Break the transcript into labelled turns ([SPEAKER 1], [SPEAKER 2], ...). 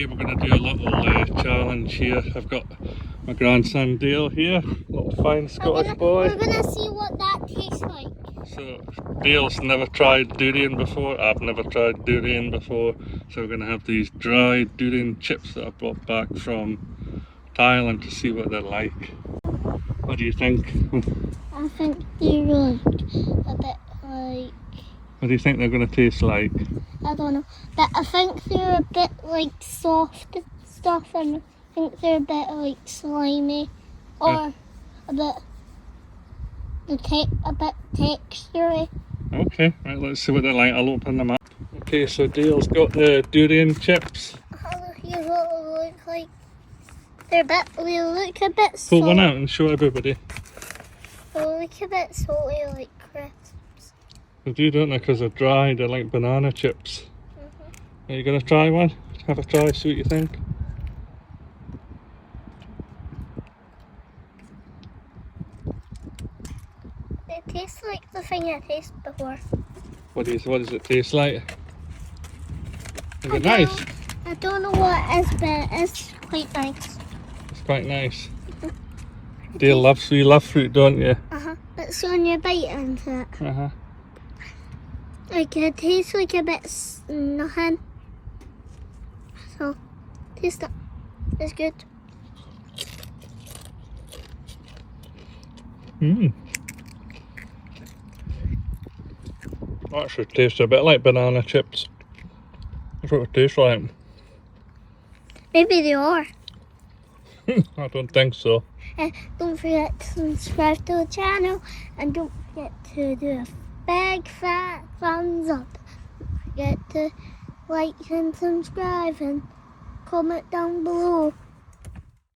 [SPEAKER 1] Okay, we're going to do a little challenge here. I've got my grandson Dale here, little fine Scottish boy.
[SPEAKER 2] We're gonna see what that tastes like.
[SPEAKER 1] So Dale's never tried durian before. I've never tried durian before. So we're going to have these dried durian chips that I brought back from Thailand to see what they're like. What do you think?
[SPEAKER 2] I think they're like a bit like...
[SPEAKER 1] What do you think they're going to taste like?
[SPEAKER 2] I don't know, but I think they're a bit like soft stuff, and I think they're a bit like slimy, or a bit textury.
[SPEAKER 1] Okay, right, let's see what they're like. I'll open them up. Okay, so Dale's got the durian chips.
[SPEAKER 2] Here's what they look like. They look a bit
[SPEAKER 1] Pull
[SPEAKER 2] salty.
[SPEAKER 1] one out and show everybody.
[SPEAKER 2] They look a bit salty, like crisps.
[SPEAKER 1] They do, don't they? Because they're dry. They're like banana chips. Are you going to try one? Have a try, see what you think.
[SPEAKER 2] They taste like the thing I tasted before.
[SPEAKER 1] What does it taste like? Is it nice?
[SPEAKER 2] I don't know what it is, but it's quite nice.
[SPEAKER 1] It's quite nice. Dale you love fruit, don't you?
[SPEAKER 2] But so when you bite into it,
[SPEAKER 1] Uh-huh.
[SPEAKER 2] like it tastes like a bit nothing. So, taste it. It's good.
[SPEAKER 1] Actually tastes a bit like banana chips. That's what it tastes like.
[SPEAKER 2] Maybe they are.
[SPEAKER 1] I don't think so.
[SPEAKER 2] Don't forget to subscribe to the channel, and don't forget to do a big fat thumbs up. Don't forget to like and subscribe and comment down below.